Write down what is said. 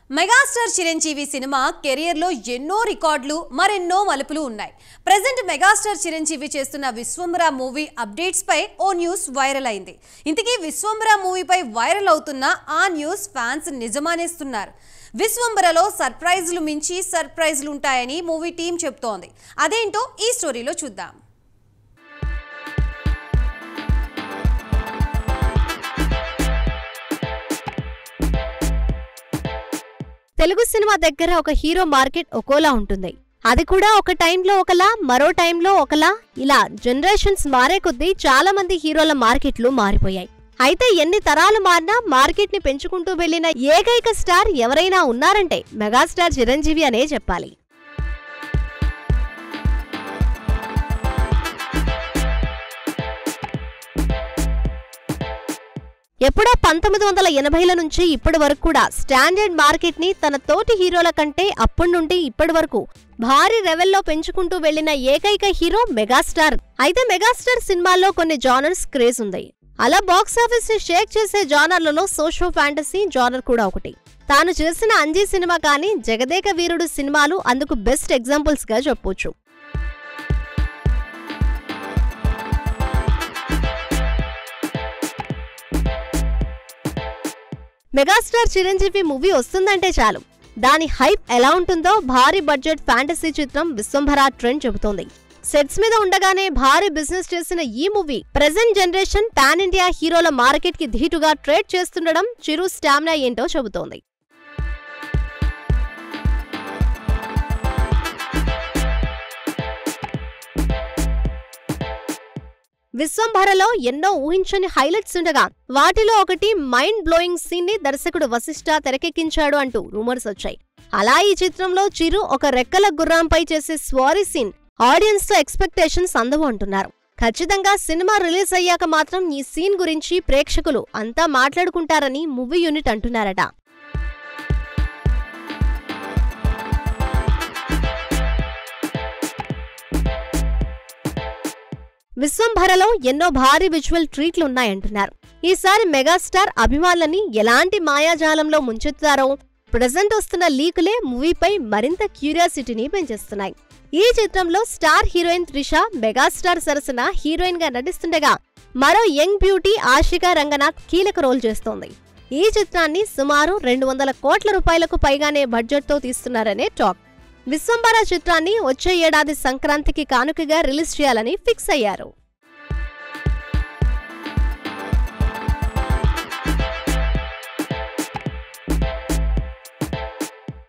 Megastar Chiranjeevi cinema career లో ఎన్నో రికార్డులు మరెన్నో మలుపులు ఉన్నాయి. ప్రెజెంట్ మెగాస్టార్ చిరంజీవి చేస్తున్న విశ్వంబర మూవీ అప్డేట్స్ పై ఓ న్యూస్ వైరల్ అయింది. ఇంతకీ విశ్వంబర మూవీపై వైరల్ అవుతున్న ఆ న్యూస్ ఫ్యాన్స్ నిజమనేస్తున్నారు. విశ్వంబరలో సర్ప్రైజ్లు మించి సర్ప్రైజ్లు ఉంటాయని మూవీ టీం చెప్తోంది. అదేంటో ఈ స్టోరీలో చూద్దాం. తెలుగు సినిమా దగ్గర ఒక హీరో మార్కెట్ ఒకోలా ఉంటుంది. అది కూడా ఒక టైంలో ఒకలా, మరో టైంలో ఒకలా, ఇలా జనరేషన్స్ మారే కొద్దీ చాలా మంది హీరోల మార్కెట్లు మారిపోయాయి. అయితే ఎన్ని తరాలు మారినా మార్కెట్ ని పెంచుకుంటూ వెళ్లిన ఏకైక స్టార్ ఎవరైనా ఉన్నారంటే మెగాస్టార్ చిరంజీవి అనే చెప్పాలి. ఎప్పుడో 1980ల నుంచి ఇప్పటి వరకు కూడా స్టాండర్డ్ మార్కెట్ ని తన తోటి హీరోల కంటే అప్పటి నుండి ఇప్పటి వరకు భారీ లెవెల్లో పెంచుకుంటూ వెళ్లిన ఏకైక హీరో మెగాస్టార్. అయితే మెగాస్టార్ సినిమాల్లో కొన్ని జానర్స్ క్రేజ్ ఉంది. అలా బాక్సాఫీస్ ని షేక్ చేసే జానర్లలో సోషో ఫ్యాంటసీ జానర్ కూడా ఒకటి. తాను చేసిన అంజీ సినిమా కానీ, జగదేక వీరుడు సినిమాలు అందుకు బెస్ట్ ఎగ్జాంపుల్స్ గా చెప్పొచ్చు. మెగాస్టార్ చిరంజీవి మూవీ వస్తుందంటే చాలు దాని హైప్ ఎలా ఉంటుందో భారీ బడ్జెట్ ఫ్యాంటసీ చిత్రం విశ్వంబర ట్రెండ్ చెబుతోంది. సెట్స్ మీద ఉండగానే భారీ బిజినెస్ చేసిన ఈ movie present generation pan India హీరోల మార్కెట్ కి ధీటుగా ట్రేడ్ చేస్తుండడం చిరు స్టామినా ఏంటో చెబుతోంది. విశ్వంబరలో ఎన్నో ఊహించని హైలైట్స్ ఉండగా వాటిలో ఒకటి మైండ్ బ్లోయింగ్ సీన్ ని దర్శకుడు వశిష్ఠ తెరకెక్కించాడు అంటూ రూమర్స్ వచ్చాయి. అలా ఈ చిత్రంలో చిరు ఒక రెక్కల గుర్రంపై చేసే స్వారీ సీన్ ఆడియన్స్ తో ఎక్స్పెక్టేషన్స్ అందవు అంటున్నారు. ఖచ్చితంగా సినిమా రిలీజ్ అయ్యాక మాత్రం ఈ సీన్ గురించి ప్రేక్షకులు అంతా మాట్లాడుకుంటారని మూవీ యూనిట్ అంటున్నారట. విశ్వంబరలో ఎన్నో భారీ విజువల్ ట్రీట్లు ఉన్నాయంటున్నారు. ఈసారి మెగాస్టార్ అభిమానులని ఎలాంటి మాయాజాలంలో ముంచెత్తారో ప్రెజెంట్ వస్తున్న లీకులే మూవీపై మరింత క్యూరియాసిటీని పెంచేస్తున్నాయి. ఈ చిత్రంలో స్టార్ హీరోయిన్ త్రిష మెగాస్టార్ సరసన హీరోయిన్ గా నటిస్తుండగా మరో యంగ్ బ్యూటీ ఆశికా రంగనాథ్ కీలక రోల్ చేస్తోంది. ఈ చిత్రాన్ని సుమారు 200 కోట్ల రూపాయలకు పైగానే బడ్జెట్ తో తీస్తున్నారనే టాక్. విశ్వంబర చిత్రాన్ని వచ్చే ఏడాది సంక్రాంతికి కానుకగా రిలీజ్ చేయాలని ఫిక్స్ అయ్యారు.